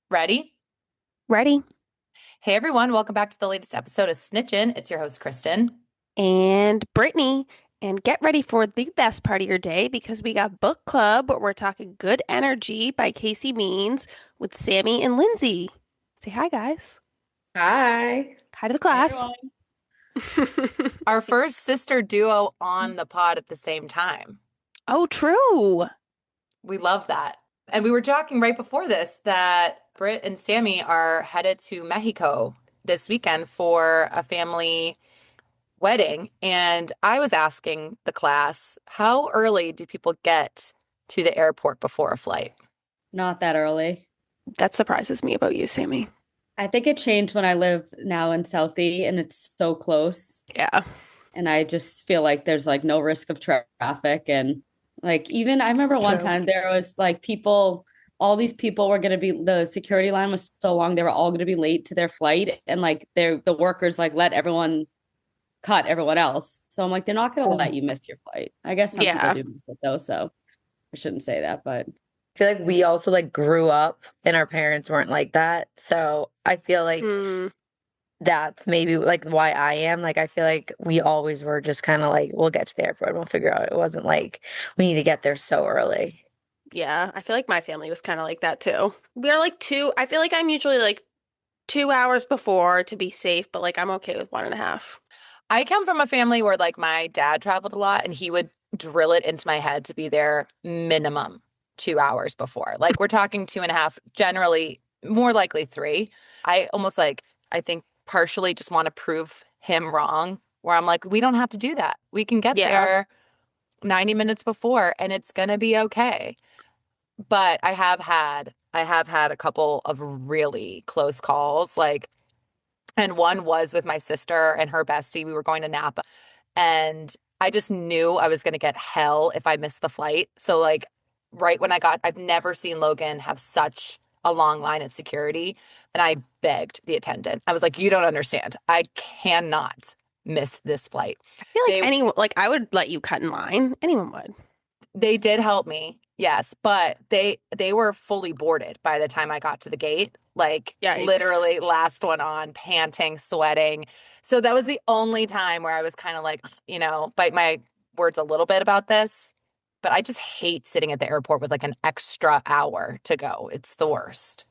Ready? Ready? Hey everyone, welcome back to the latest episode of Snitchin'. It's your host, Kristen. And Brittany. And get ready for the best part of your day because we got book club. We're talking Good Energy by Casey Means with Sami and Lindsey. Say hi, guys. Hi. Hi to the Hey, class. everyone. Our first sister duo on the pod at the same time. Oh, true. We love that. And we were talking right before this that Britt and Sammy are headed to Mexico this weekend for a family wedding. And I was asking the class, how early do people get to the airport before a flight? Not that early. That surprises me about you, Sammy. I think it changed when I live now in Southie and it's so close. Yeah. And I just feel like there's like no risk of traffic. And like, even I remember one True. time there was like all these people were going to be, the security line was so long, they were all going to be late to their flight. And like, the workers like let everyone cut everyone else. So I'm like, they're not going to let you miss your flight. I guess some people Yeah. do miss it though. So I shouldn't say that, but Feel like we also like grew up and our parents weren't like that. So I feel like Mm, that's maybe like why I am. Like I feel like we always were just kind of like we'll get to the airport and we'll figure out. It wasn't like we need to get there so early. yeah. I feel like my family was kind of like that too. We're like I feel like I'm usually like 2 hours before to be safe, but like I'm okay with 1.5. I come from a family where like my dad traveled a lot and he would drill it into my head to be there minimum 2 hours before. Like we're talking 2.5, generally more likely 3. I almost like, I think partially just want to prove him wrong, where I'm like, we don't have to do that. We can get Yeah. there 90 minutes before and it's going to be okay. But I have had a couple of really close calls, like, and one was with my sister and her bestie. We were going to Napa and I just knew I was going to get hell if I missed the flight. So like right when I've never seen Logan have such a long line at security. And I begged the attendant. I was like, you don't understand. I cannot miss this flight. I feel like They anyone, like I would let you cut in line. Anyone would. they did help me. Yes, but they were fully boarded by the time I got to the gate. Like Yikes. literally last one on, panting, sweating. So that was the only time where I was kind of like, bite my words a little bit about this. But I just hate sitting at the airport with like an extra hour to go. It's the worst.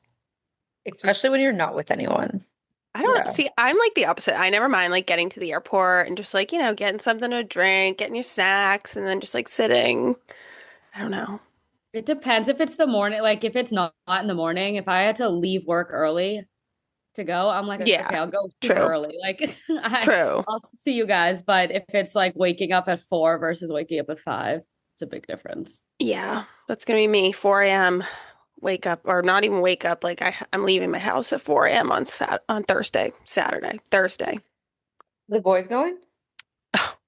Especially when you're not with anyone. I don't know. Yeah. See, I'm like the opposite. I never mind like getting to the airport and just like, getting something to drink, getting your snacks, and then just like sitting. I don't know. it depends if it's the morning. Like if it's not in the morning, if I had to leave work early to go, I'm like, Yeah, okay, I'll go super true. early. Like True. I'll see you guys. But if it's like waking up at 4 versus waking up at 5, it's a big difference. Yeah, that's gonna be me. 4 a.m. wake up, or not even wake up. Like I'm leaving my house at 4 a.m. on Thursday, Saturday, Thursday. The boys going?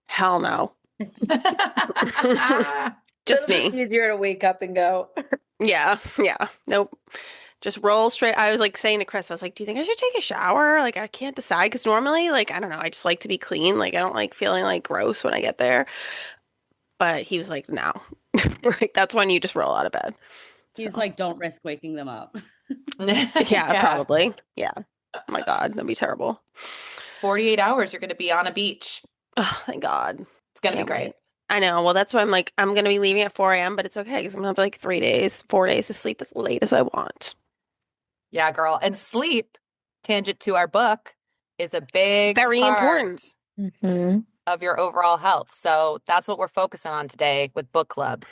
Hell no. Just Little bit me. easier to wake up and go. Yeah, yeah. Nope. Just roll straight. I was like saying to Chris, I was like, do you think I should take a shower? Like, I can't decide because normally, like, I don't know, I just like to be clean. Like, I don't like feeling like gross when I get there. But he was like, no. Like, that's when you just roll out of bed. He's So, like, don't risk waking them up. yeah, probably. Yeah. Oh my God, that'd be terrible. 48 hours, you're going to be on a beach. Oh, thank God. It's going to be Can't great. wait. I know. Well, that's why I'm like, I'm gonna be leaving at 4 a.m., but it's okay because I'm gonna have like 3 days, 4 days to sleep as late as I want. Yeah, girl. And sleep, tangent to our book, is a big Very part important. Hmm. of your overall health. So that's what we're focusing on today with book club.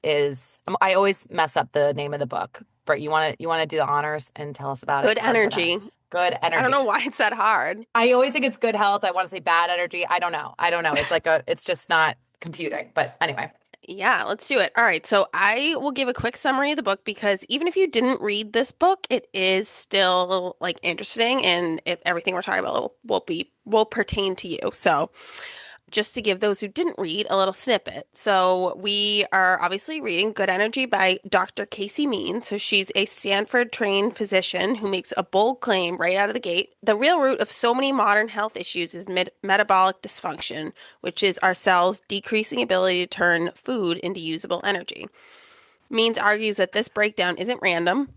I always mess up the name of the book. Brett, you want to do the honors and tell us about it? Good 'Cause I'm gonna- energy. Good energy. I don't know why it's that hard. I always think it's good health. I want to say bad energy. I don't know. It's just not computing. But anyway. Yeah, let's do it. All right. So I will give a quick summary of the book because even if you didn't read this book, it is still like interesting, and if everything we're talking about will pertain to you. So just to give those who didn't read a little snippet. So we are obviously reading Good Energy by Dr. Casey Means. So she's a Stanford trained physician who makes a bold claim right out of the gate. The real root of so many modern health issues is metabolic dysfunction, which is our cells' decreasing ability to turn food into usable energy. Means argues that this breakdown isn't random.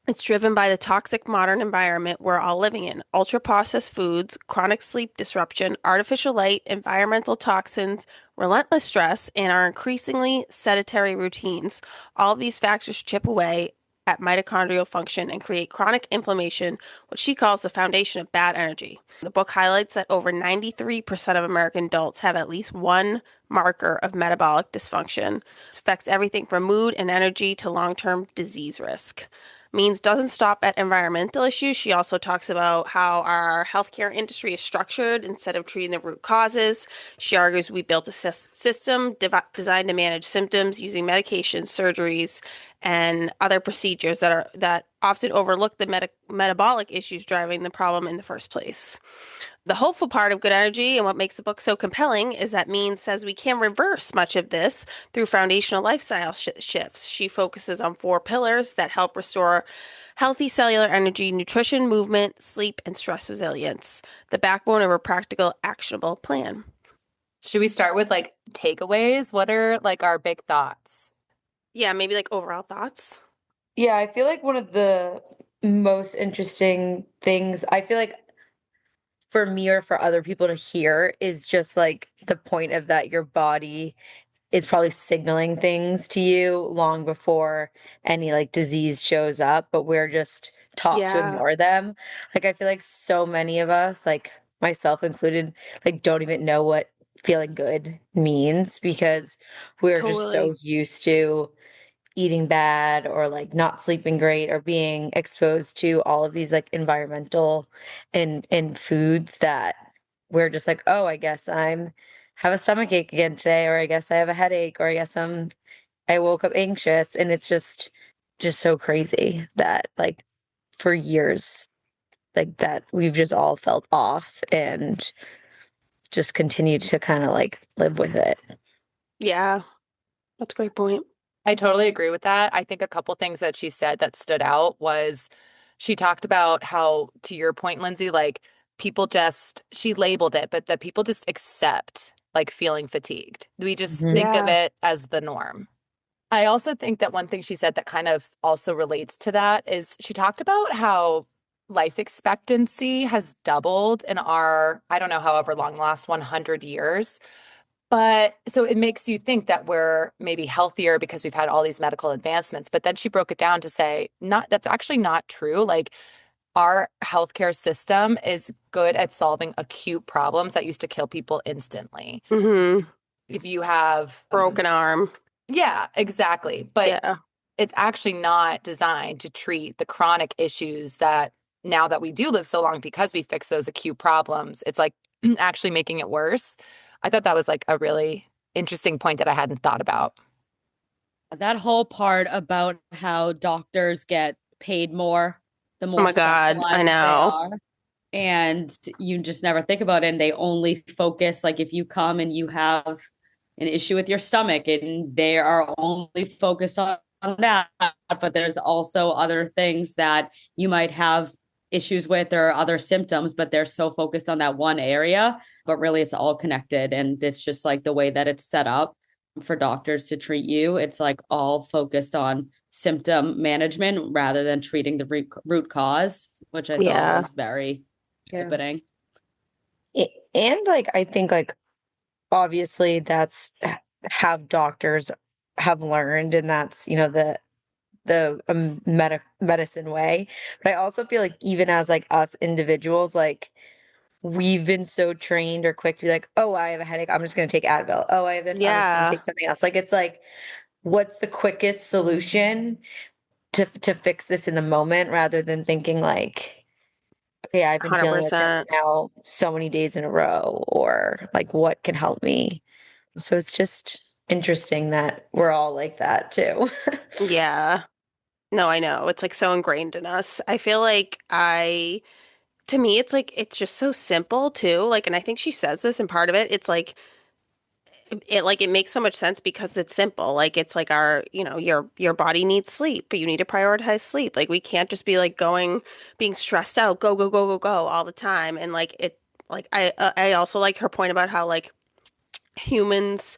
It's driven by the toxic modern environment we're all living in. Ultra-processed foods, chronic sleep disruption, artificial light, environmental toxins, relentless stress, and our increasingly sedentary routines. All of these factors chip away at mitochondrial function and create chronic inflammation, what she calls the foundation of bad energy. The book highlights that over 93% of American adults have at least one marker of metabolic dysfunction. It affects everything from mood and energy to long-term disease risk. Means doesn't stop at environmental issues. She also talks about how our healthcare industry is structured instead of treating the root causes. She argues we built a system designed to manage symptoms using medications, surgeries, and other procedures that often overlook the metabolic issues driving the problem in the first place. The hopeful part of Good Energy and what makes the book so compelling is that Means says we can reverse much of this through foundational lifestyle shifts. She focuses on 4 pillars that help restore healthy cellular energy, nutrition, movement, sleep, and stress resilience, the backbone of a practical, actionable plan. Should we start with like takeaways? What are like our big thoughts? Yeah, maybe like overall thoughts. Yeah, I feel like one of the most interesting things, I feel like for me or for other people to hear is just like the point of that your body is probably signaling things to you long before any like disease shows up, but we're just taught to Yeah, ignore them. Like I feel like so many of us, like myself included, like don't even know what feeling good means because we're just totally. so used to eating bad or like not sleeping great or being exposed to all of these like environmental and foods that we're just like, oh, I guess I'm have a stomach ache again today, or I guess I have a headache, or I guess I woke up anxious. And it's just so crazy that like for years like that we've just all felt off and just continued to kind of like live with it. Yeah, that's a great point. I totally agree with that. I think a couple things that she said that stood out was she talked about how, to your point, Lindsey, like people just, she labeled it, but that people just accept like feeling fatigued. We just Mhm. think of Yeah, it as the norm. I also think that one thing she said that kind of also relates to that is she talked about how life expectancy has doubled in our, I don't know, however long, the last 100 years. But so it makes you think that we're maybe healthier because we've had all these medical advancements. But then she broke it down to say, not that's actually not true. Like our healthcare system is good at solving acute problems that used to kill people instantly. mm-hmm. If you have, Broken arm. yeah, exactly. But Yeah, it's actually not designed to treat the chronic issues that now that we do live so long because we fix those acute problems, it's like actually making it worse. I thought that was like a really interesting point that I hadn't thought about. That whole part about how doctors get paid more the oh more my God, I specialized they know. are. And you just never think about it. And they only focus, like, if you come and you have an issue with your stomach, and they are only focused on that. But there's also other things that you might have issues with or other symptoms, but they're so focused on that one area. But really, it's all connected. And it's just like the way that it's set up for doctors to treat you. It's like all focused on symptom management rather than treating the root cause, which I thought Yeah, was very Yeah. opening. And like I think like obviously that's how doctors have learned and that's the medicine way, but I also feel like even as like us individuals, like we've been so trained or quick to be like, oh, I have a headache, I'm just going to take Advil. Oh, I have this, I'm just going to yeah, take something else. Like it's like what's the quickest solution to fix this in the moment rather than thinking like, okay, I've been feeling like this 100%. now so many days in a row, or like what can help me. So it's just interesting that we're all like that too. Yeah. No, I know. It's like so ingrained in us. I feel like to me, it's like, it's just so simple too. Like, and I think she says this and part of it, it's like, it makes so much sense because it's simple. Like, it's like your body needs sleep, but you need to prioritize sleep. Like, we can't just be like being stressed out, go, go, go, go, go all the time. And I also like her point about how like humans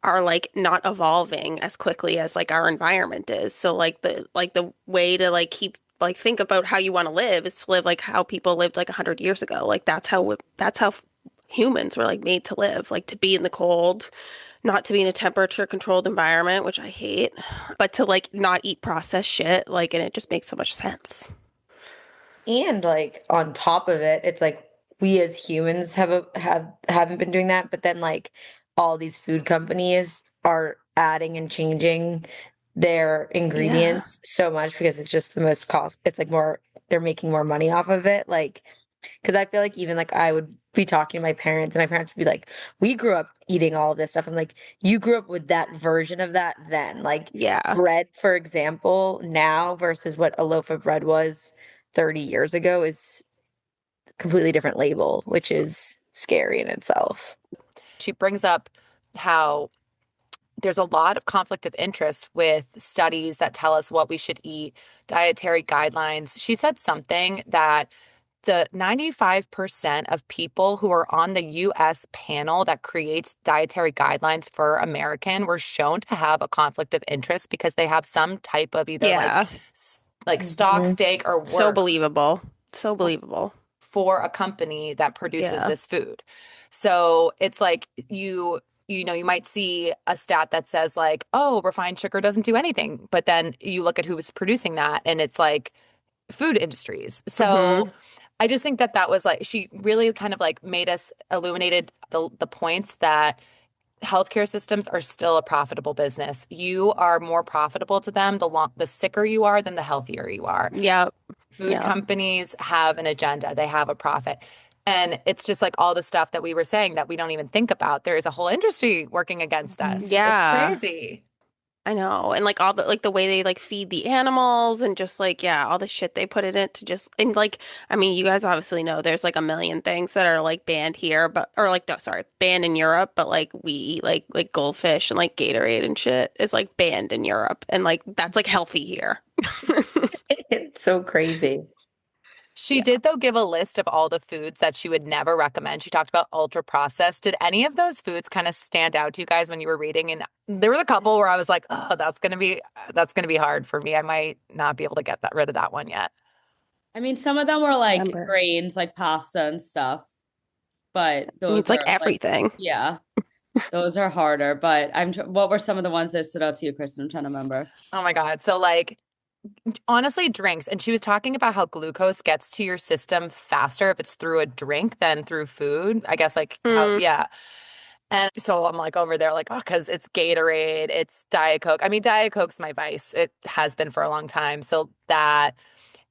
are like not evolving as quickly as like our environment is. So like the way to like keep like think about how you want to live is to live like how people lived like 100 years ago. Like that's how humans were like made to live, like to be in the cold, not to be in a temperature controlled environment, which I hate, but to like not eat processed shit, like, and it just makes so much sense. And like on top of it, it's like we as humans haven't been doing that, but then like all these food companies are adding and changing their Yeah. ingredients so much because it's just the most cost. It's like more they're making more money off of it. Like because I feel like even like I would be talking to my parents and my parents would be like, "We grew up eating all of this stuff." I'm like, "You grew up with that version of that then." Like Yeah. bread, for example, now versus what a loaf of bread was 30 years ago is a completely different label, which is scary in itself. She brings up how there's a lot of conflict of interest with studies that tell us what we should eat, dietary guidelines. She said something that the 95% of people who are on the US panel that creates dietary guidelines for American were shown to have a conflict of interest because they have some type of either Yeah. like stock Mhm. stake or So work believable. So believable. for a company that produces Yeah. this food. So it's like you know, you might see a stat that says like, oh, refined sugar doesn't do anything. But then you look at who was producing that and it's like food industries. So Hmm. I just think that that was like, she really kind of like made us illuminated the points that healthcare systems are still a profitable business. You are more profitable to them the sicker you are than the healthier you are. Yeah. Food Yeah. companies have an agenda, they have a profit. And it's just like all the stuff that we were saying that we don't even think about. There is a whole industry working against Mhm. us. It's Yeah. crazy. I know. And like all the like the way they like feed the animals and just like yeah, all the shit they put in it to just and like I mean, you guys obviously know there's like a million things that are like banned here, but or like no, sorry, banned in Europe, but like we eat like goldfish and like Gatorade and shit is like banned in Europe and like that's like healthy here. It's so crazy. She Yeah. did, though, give a list of all the foods that she would never recommend. She talked about ultra processed. Did any of those foods kind of stand out to you guys when you were reading? And there were a couple where I was like, oh, that's gonna be hard for me. I might not be able to get that rid of that one yet. I mean, some of them were like Remember. grains, like pasta and stuff, but I mean, those it's like are like, everything. yeah, those are harder. But what were some of the ones that stood out to you, Kristen? I'm trying to remember. Oh my God. So like honestly, drinks. And she was talking about how glucose gets to your system faster if it's through a drink than through food. I guess like how, Mm, yeah. And so I'm like over there, like, oh, because it's Gatorade, it's Diet Coke. I mean, Diet Coke's my vice. It has been for a long time. So that,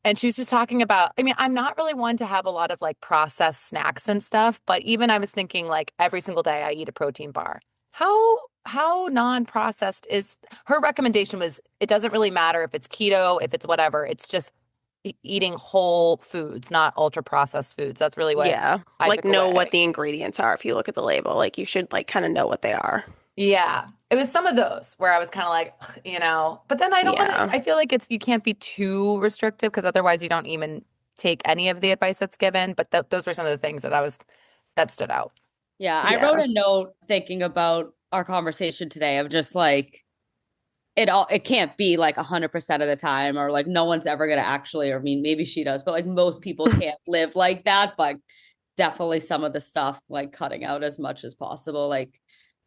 and she was just talking about, I mean, I'm not really one to have a lot of like processed snacks and stuff, but even I was thinking like every single day I eat a protein bar. How non-processed is her recommendation was it doesn't really matter if it's keto, if it's whatever. It's just eating whole foods, not ultra processed foods. That's really what yeah. I Like took know away. what the ingredients are if you look at the label. Like you should like kind of know what they are. Yeah. It was some of those where I was kind of like, ugh, but then I don't want Yeah. to, I feel like you can't be too restrictive because otherwise you don't even take any of the advice that's given. But those were some of the things that stood out. Yeah, I wrote Yeah. a note thinking about our conversation today of just like it can't be like 100% of the time or like no one's ever gonna actually, or I mean maybe she does, but like most people can't live like that. But definitely some of the stuff like cutting out as much as possible. Like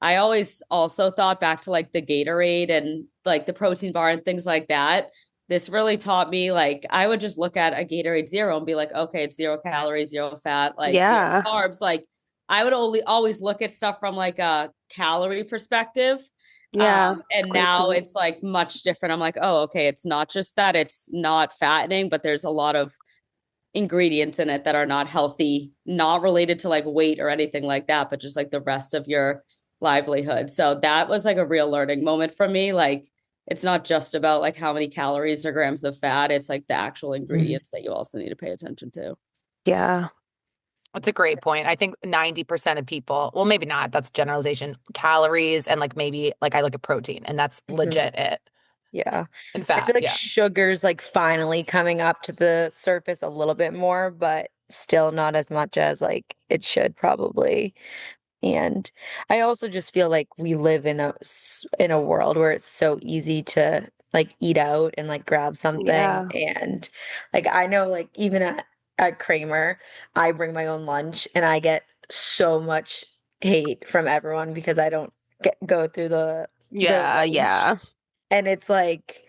I always also thought back to like the Gatorade and like the protein bar and things like that. This really taught me like I would just look at a Gatorade Zero and be like, okay, it's 0 calories, zero fat, like zero Yeah. carbs. Like I would only always look at stuff from like a calorie perspective. Yeah. And Great now point. it's like much different. I'm like, oh, okay, it's not just that it's not fattening, but there's a lot of ingredients in it that are not healthy, not related to like weight or anything like that, but just like the rest of your livelihood. So that was like a real learning moment for me. Like it's not just about like how many calories or grams of fat, it's like the actual Mhm. ingredients that you also need to pay attention to. Yeah. That's a great point. I think 90% of people, well, maybe not, that's generalization, calories and like maybe like I look at protein and that's Mhm. legit it. Yeah. And I fat, feel like yeah. sugar's like finally coming up to the surface a little bit more, but still not as much as like it should probably. And I also just feel like we live in a world where it's so easy to like eat out and like grab something. Yeah. And like I know like even at Kramer, I bring my own lunch and I get so much hate from everyone because I don't go through the Yeah, lunch. yeah. And it's like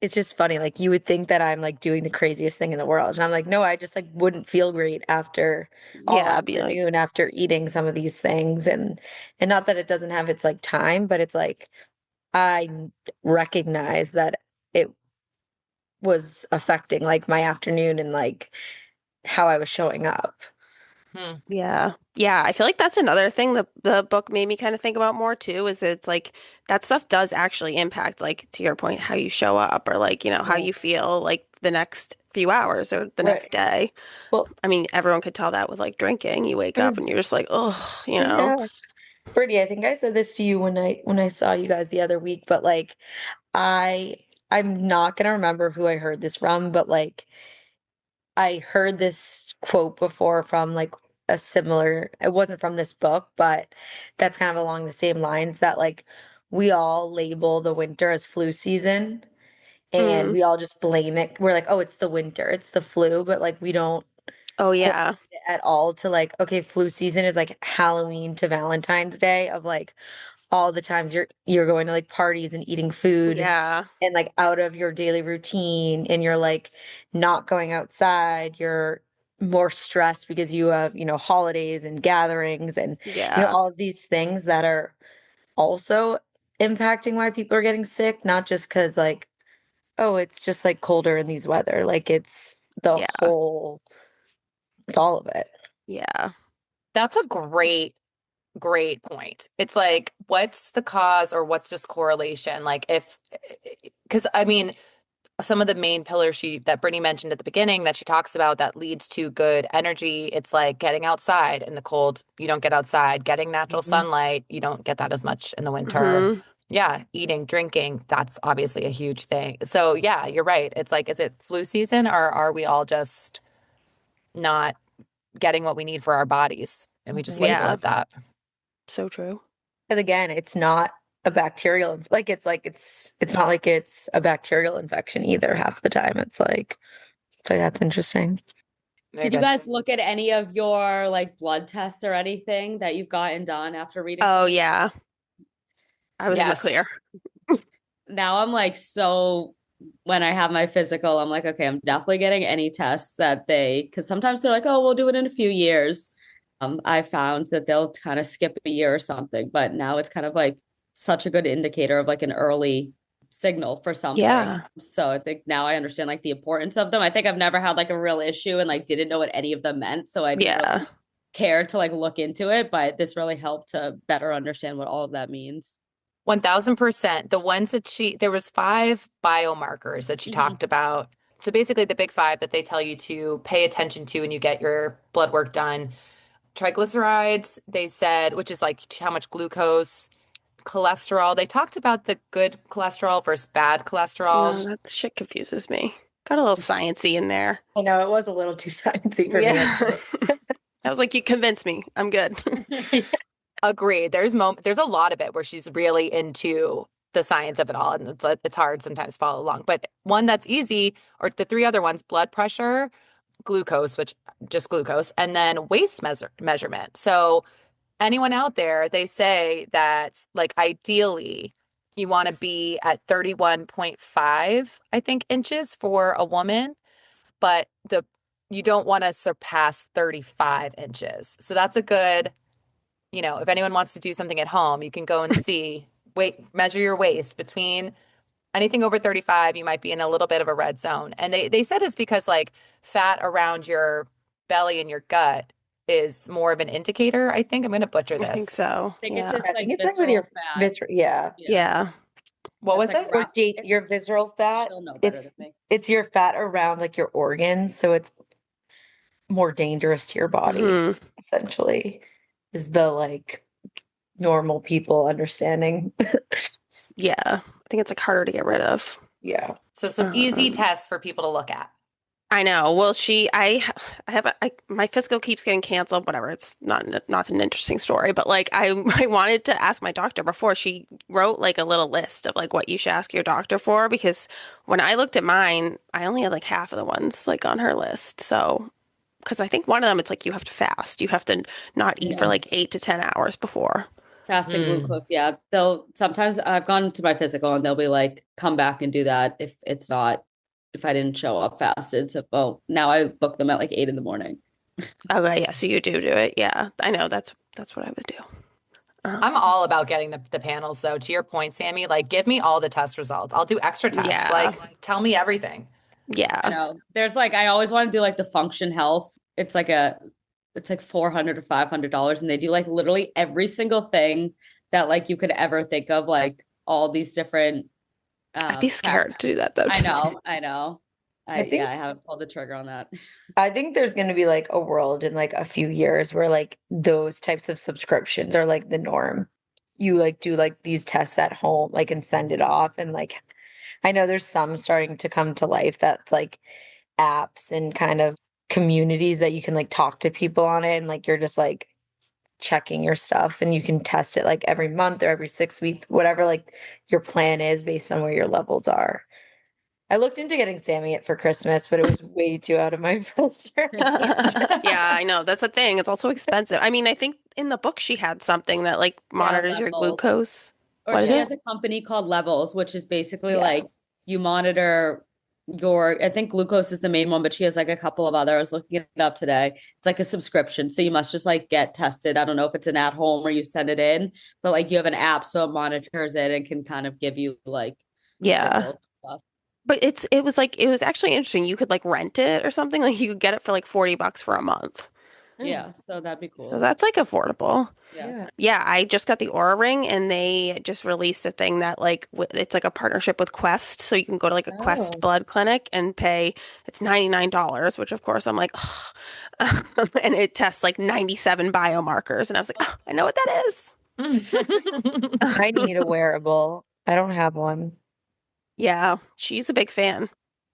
it's just funny. Like you would think that I'm like doing the craziest thing in the world. And I'm like, no, I just like wouldn't feel great after all Yeah, be like, afternoon after eating some of these things. And not that it doesn't have its like time, but it's like I recognize that it was affecting like my afternoon and like how I was showing up. Hmm. yeah. Yeah, I feel like that's another thing the book made me kind of think about more too, is it's like that stuff does actually impact, like to your point, how you show up or like, how Yeah. you feel like the next few hours or the next Right. day. Well, I mean, everyone could tell that with like drinking. You wake up mm, and you're just like, oh, yeah. Brittany, I think I said this to you when I saw you guys the other week, but like I I'm not gonna remember who I heard this from, but like I heard this quote before from like a similar, it wasn't from this book, but that's kind of along the same lines that like we all label the winter as flu season and Mm. we all just blame it. We're like, oh, it's the winter, it's the flu, but like we don't Oh correlate yeah. it at all to like, okay, flu season is like Halloween to Valentine's Day of like all the times you're going to like parties and eating food Yeah. and like out of your daily routine and you're like not going outside, you're more stressed because you have, holidays and gatherings and Yeah. all of these things that are also impacting why people are getting sick, not just because like, oh, it's just like colder in these weather. Like Yeah. it's all of it. Yeah. That's a great point. It's like, what's the cause or what's just correlation? Like because I mean, some of the main pillars that Brittany mentioned at the beginning that she talks about that leads to good energy, it's like getting outside in the cold, you don't get outside, getting natural Mhm. sunlight, you don't get that as much in the winter. Hmm. Yeah, eating, drinking, that's obviously a huge thing. So yeah, you're right. It's like, is it flu season or are we all just not getting what we need for our bodies and we just label Yeah. it that? So true. And again, it's not a bacterial like it's not like it's a bacterial infection either half the time. It's like so that's interesting. Very Did you good. guys look at any of your like blood tests or anything that you've gotten done after reading Oh some? yeah. I was in the clear. Yes. Now I'm like, so when I have my physical, I'm like, okay, I'm definitely getting any tests that because sometimes they're like, oh, we'll do it in a few years. I found that they'll kind of skip a year or something, but now it's kind of like such a good indicator of like an early signal for something. Yeah. So I think now I understand like the importance of them. I think I've never had like a real issue and like didn't know what any of them meant. So I didn't Yeah. really care to like look into it, but this really helped to better understand what all of that means. 1000%. The ones that there was five biomarkers that she Mhm. talked about. So basically, the big five that they tell you to pay attention to when you get your blood work done. Triglycerides, they said, which is like how much glucose, cholesterol. They talked about the good cholesterol versus bad No, cholesterol. that shit confuses me. Got a little sciencey in there. I know it was a little too sciencey for me Yeah. at points. I was like, you convinced me. I'm good. Agree. There's a lot of it where she's really into the science of it all, and it's hard sometimes to follow along. But one that's easy, or the three other ones: blood pressure, glucose, which just glucose, and then waist measurement. So anyone out there, they say that like ideally you want to be at 31.5, I think, inches for a woman, but the you don't want to surpass 35 inches. So that's a good, if anyone wants to do something at home, you can go and see, measure your waist between anything over 35, you might be in a little bit of a red zone. And they said it's because like fat around your belly and your gut is more of an indicator. I think I'm going to butcher I think this. so. I think it's Yeah. just I like think it's like with visceral your fat. visceral, yeah. Yeah. Yeah. What It's was like it? around, Your visceral fat, she'll know better it's than me. it's your fat around like your organs, so it's more dangerous to your body, Hmm. essentially, is the like normal people understanding. Yeah. I think it's like harder to get rid of. Yeah. So some easy Um, tests for people to look at. I know. Well, I have my physical keeps getting canceled, whatever. It's not an interesting story, but like I wanted to ask my doctor before. She wrote like a little list of like what you should ask your doctor for because when I looked at mine, I only had like half of the ones like on her list. So, because I think one of them it's like you have to fast. You have to not eat for Yeah. like 8 to 10 hours before. Fasting Mm. glucose, yeah. They'll sometimes I've gone to my physical and they'll be like, come back and do that if I didn't show up fasted. So well, now I book them at like 8 in the morning. Okay, yeah, so you do it. Yeah, I know that's what I would do. I'm Um, all about getting the panels though. To your point, Sammy, like give me all the test results. I'll do extra tests. yeah, Like tell me everything. I yeah. know. There's like I always want to do like the function health. It's like $400 to $500 and they do like literally every single thing that like you could ever think of, like all these different I'd be tests. scared to do that though I too. know, I know. I Yeah, think I haven't pulled the trigger on that. I think there's going to be like a world in like a few years where like those types of subscriptions are like the norm. You like do like these tests at home, like and send it off. And like I know there's some starting to come to life that's like apps and kind of communities that you can like talk to people on it and like you're just like checking your stuff and you can test it like every month or every 6 weeks, whatever like your plan is based on where your levels are. I looked into getting Sammy it for Christmas, but it was way too out of my price range. Yeah, I know. That's the thing. It's also expensive. I mean, I think in the book she had something that like Yeah, monitors your levels. glucose. Or What is she it? has a company called Levels, which is basically Yeah. like you monitor I think glucose is the main one, but she has like a couple of other. I was looking it up today. It's like a subscription. So you must just like get tested. I don't know if it's an at home or you send it in, but like you have an app so it monitors it and can kind of give you like Yeah. signals and stuff. But it was actually interesting. You could like rent it or something. Like you could get it for like $40 for a month. Mm. Yeah, so that'd be So cool. that's like affordable. Yeah. Yeah. Yeah, I just got the Aura Ring and they just released a thing that like it's like a partnership with Quest. So you can go to like a Quest Oh. blood clinic and pay it's $99, which of course I'm like, ugh. And it tests like 97 biomarkers. And I was like, oh, I know what that is. I need a wearable. I don't have one. Yeah, she's a big fan.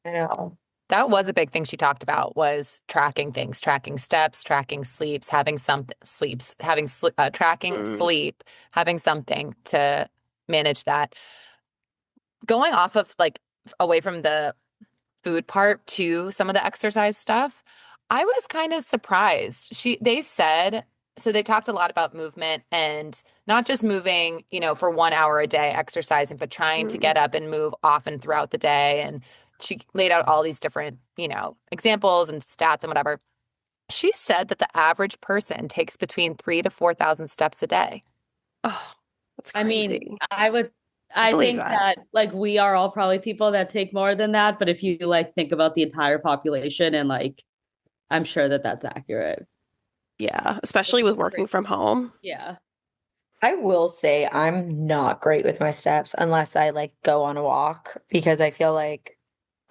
I know. That was a big thing she talked about was tracking things, tracking steps, tracking sleeps, having something sleeps, tracking Mm. sleep, having something to manage that. Going off of like away from the food part to some of the exercise stuff, I was kind of surprised. They said so they talked a lot about movement and not just moving, for 1 hour a day exercising, but trying to Mm. get up and move often throughout the day. And she laid out all these different, examples and stats and whatever. She said that the average person takes between 3 to 4,000 steps a day. Oh, that's I mean, crazy. I I believe think that. that like we are all probably people that take more than that, but if you like think about the entire population and like I'm sure that that's accurate. Yeah, especially with working from home. Yeah. I will say I'm not great with my steps unless I like go on a walk because I feel like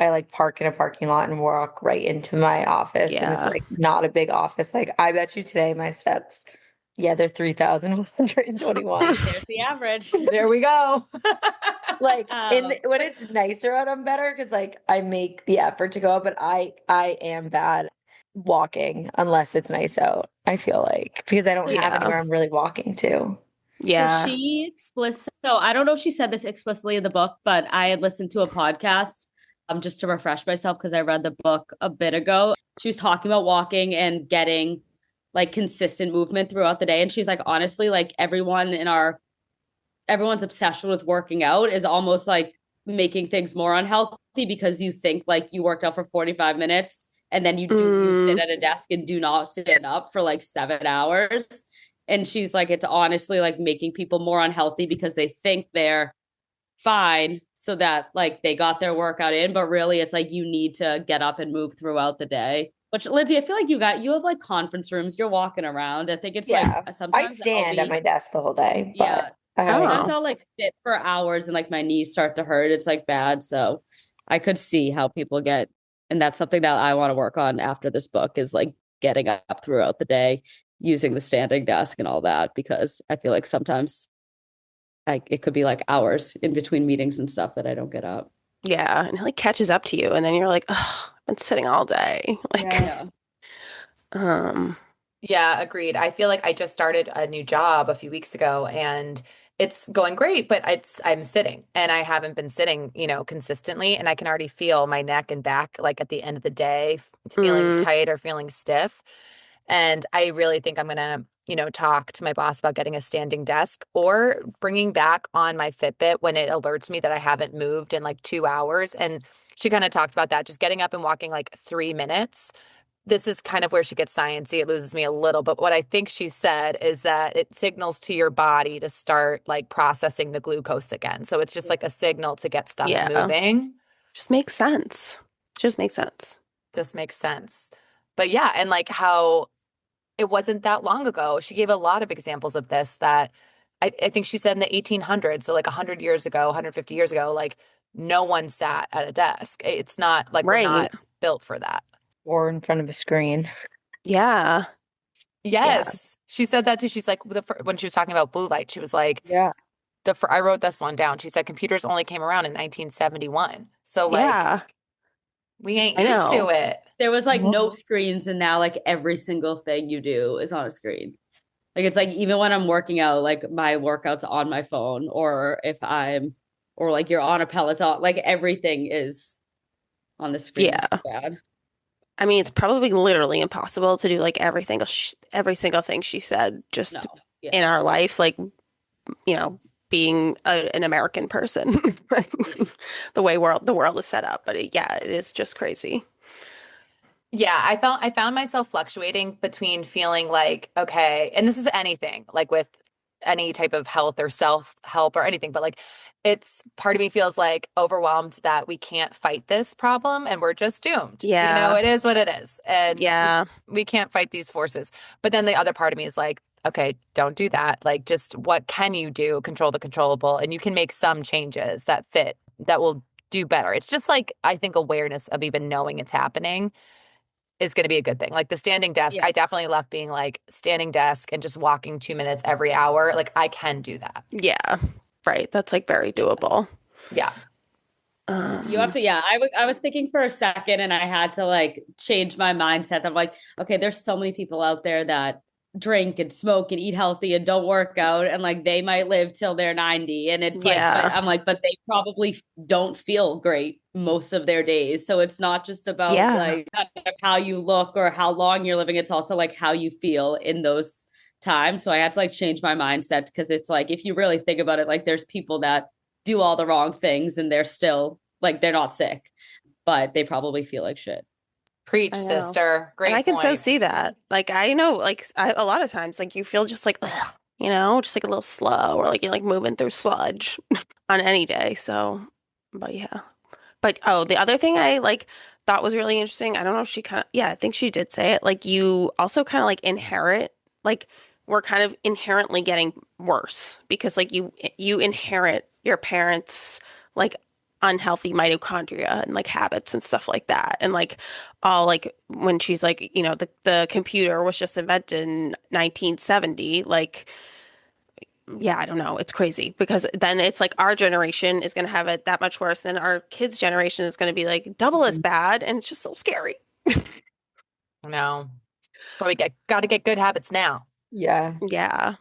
I like park in a parking lot and walk right into my office and it's Yeah. like not a big office. Like I bet you today my steps, yeah, they're 3,121. There's the average. There we go. Like Um, when it's nicer out, I'm better because like I make the effort to go up, but I am bad walking unless it's nice out. I feel like because I don't have Yeah. anywhere I'm really walking to. so Yeah. so I don't know if she said this explicitly in the book, but I had listened to a podcast just to refresh myself because I read the book a bit ago. She was talking about walking and getting like consistent movement throughout the day. And she's like, honestly, like everyone's obsession with working out is almost like making things more unhealthy because you think like you worked out for 45 minutes and then you sit Mm, at a desk and do not stand up for like 7 hours. And she's like, it's honestly like making people more unhealthy because they think they're fine so that like they got their workout in, but really it's like you need to get up and move throughout the day. Which Lindsey, I feel like you have like conference rooms, you're walking around. I think it's like Yeah. I sometimes I'll stand at be my desk the whole day, yeah, but I haven't. sometimes oh, I'll like sit for hours and like my knees start to hurt. It's like bad. So I could see how people get, and that's something that I want to work on after this book is like getting up throughout the day, using the standing desk and all that, because I feel like sometimes like it could be like hours in between meetings and stuff that I don't get up. yeah. And it like catches up to you. And then you're like, oh, been sitting all day. Like, Yeah. um, Yeah, agreed. I feel like I just started a new job a few weeks ago and it's going great, but I'm sitting and I haven't been sitting, consistently, and I can already feel my neck and back like at the end of the day feeling mm, tight or feeling stiff. And I really think I'm gonna, talk to my boss about getting a standing desk or bringing back on my Fitbit when it alerts me that I haven't moved in like 2 hours. And she kind of talks about that, just getting up and walking like 3 minutes. This is kind of where she gets sciencey. It loses me a little, but what I think she said is that it signals to your body to start like processing the glucose again. So it's just like a signal to get stuff yeah, moving. just makes sense. Just makes sense. Just makes sense. But yeah, and like how it wasn't that long ago. She gave a lot of examples of this that I think she said in the 1800s, so like 100 years ago, 150 years ago, like no one sat at a desk. It's not like we're Right. not built for that. Or in front of a screen. Yeah. Yeah. Yes, she said that too. She's like, when she was talking about blue light, she was like, Yeah. I wrote this one down. She said computers only came around in 1971. So like Yeah. we ain't I used to know. it. There was like no Mhm. screens, and now like every single thing you do is on a screen. Like it's like even when I'm working out, like my workout's on my phone, or if I'm, or like you're on a Peloton, like everything is on the screen. Yeah. It's so bad. I mean, it's probably literally impossible to do like every single thing she said No. just in Yeah. our life, like, being an American person, the world is set up. But yeah, it is just crazy. Yeah, I found myself fluctuating between feeling like, okay, and this is anything, like with any type of health or self-help or anything, but like it's part of me feels like overwhelmed that we can't fight this problem and we're just doomed. Yeah. It is what it is. And Yeah. we can't fight these forces. But then the other part of me is like, okay, don't do that. Like just what can you do? Control the controllable, and you can make some changes that fit that will do better. It's just like I think awareness of even knowing it's happening is going to be a good thing. Like the standing desk, Yeah. I definitely left being like standing desk and just walking 2 minutes every hour. Like I can do that. Yeah. Right. That's like very doable. Yeah. You have to, yeah. I was thinking for a second and I had to like change my mindset. I'm like, okay, there's so many people out there that drink and smoke and eat healthy and don't work out, and like they might live till they're 90. And it's like, but Yeah. I'm like, but they probably don't feel great most of their days. So it's not just about Yeah. like kind of how you look or how long you're living. It's also like how you feel in those times. So I had to like change my mindset, because it's like, if you really think about it, like there's people that do all the wrong things and they're still like they're not sick, but they probably feel like shit. Preach, I know. sister. And I Great can so point. see that. Like, I know, like, a lot of times, like, you feel just like, ugh, just like a little slow, or like you're like moving through sludge on any day. So, but yeah. But oh, the other thing I like thought was really interesting, I don't know if she kind of, yeah, I think she did say it. Like, you also kind of like inherit, like, we're kind of inherently getting worse because like you inherit your parents' like unhealthy mitochondria and like habits and stuff like that. And like all like when she's like, the computer was just invented in 1970, like yeah, I don't know. It's crazy because then it's like our generation is going to have it that much worse. Than our kids' generation is going to be like double as bad. And it's just so scary. No. That's why we got to get good habits now. Yeah. Yeah.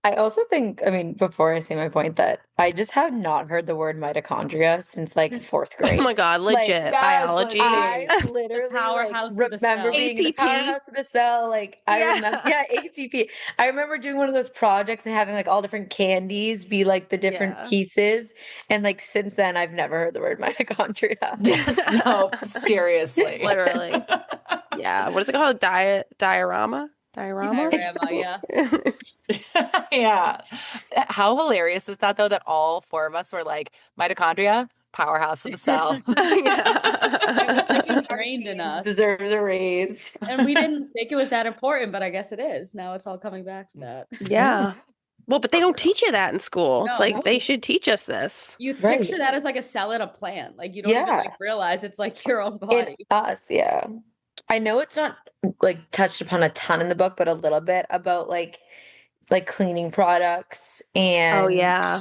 I also think, I mean, before I say my point, that I just have not heard the word mitochondria since like fourth Oh grade. my God, Like, legit Yes, biology. I The literally like powerhouse of the remember cell. being the ATP. powerhouse of the cell. Like I remember, Yeah. yeah, ATP. I remember doing one of those projects and having like all different candies be like the different Yeah. pieces. And like since then, I've never heard the word mitochondria. No, seriously. Literally. Yeah. What is it called? Diorama? Diorama? Diorama, yeah. Yeah. How hilarious is that though, that all four of us were like mitochondria, powerhouse of the cell. It was like Our ingrained in team us. deserves a raise. And we didn't think it was that important, but I guess it is. Now it's all coming back to that. Yeah. Well, but they don't teach you that in school. It's No, like they should teach us this. you Right. picture that as like a cell in a plant. Like you don't even Yeah. like realize it's like your own In body. us, yeah. I know it's not like touched upon a ton in the book, but a little bit about like cleaning products Oh, and yeah.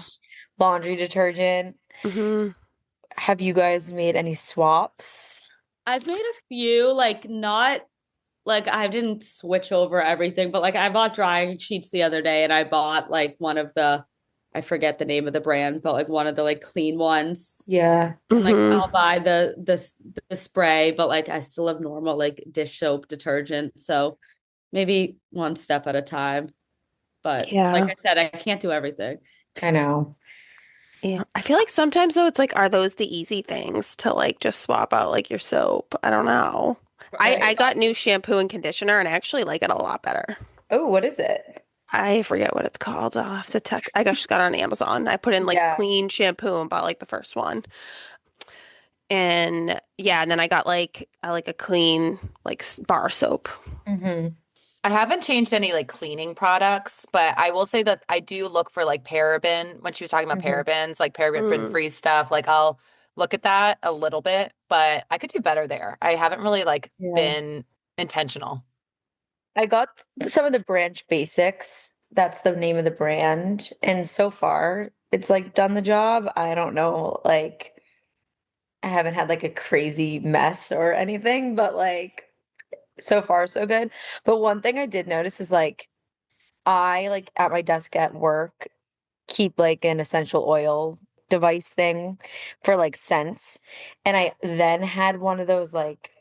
laundry detergent. Hmm. Have you guys made any swaps? I've made a few, like not like I didn't switch over everything, but like I bought drying sheets the other day and I bought like one of the I forget the name of the brand, but like one of the like clean ones. Yeah. And like Mhm. I'll buy the spray, but like I still have normal like dish soap detergent. So maybe one step at a time. But like Yeah. I said, I can't do everything. I know. Yeah. I feel like sometimes though it's like are those the easy things to like just swap out like your soap? I don't know. I Right. got new shampoo and conditioner and I actually like it a lot better. Oh, what is it? I forget what it's called. I'll have to text. I just got it on Amazon. I put in like Yeah. clean shampoo and bought like the first one. And yeah, and then I like a clean like bar soap. Hmm. I haven't changed any like cleaning products, but I will say that I do look for like paraben when she was talking about Hmm. parabens, like paraben Mm, free stuff. Like I'll look at that a little bit, but I could do better there. I haven't really like Yeah. been intentional. I got some of the Branch Basics. That's the name of the brand. And so far, it's like done the job. I don't know, like I haven't had like a crazy mess or anything, but like so far so good. But one thing I did notice is like I like at my desk at work keep like an essential oil device thing for like scents. And I then had one of those like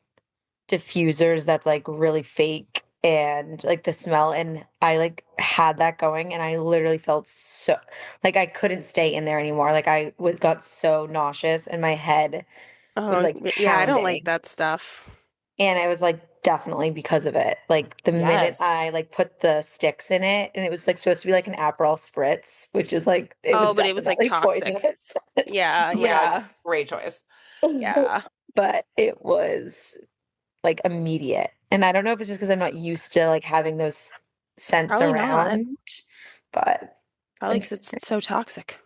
diffusers that's like really fake and like the smell, and I like had that going and I literally felt so like I couldn't stay in there anymore. Like I was got so nauseous and my head was oh, like yeah, I don't like pounding. that stuff. And I was like, definitely because of it. Like the minute Yes. I like put the sticks in it, and it was like supposed to be like an Aperol spritz, which is like it Oh, was but it was like definitely toxic. poisonous. Yeah, Oh my God, yeah, great choice. yeah. But it was like immediate. And I don't know if it's just because I'm not used to like having those scents Probably not. around, but it's Probably because it's interesting. so toxic.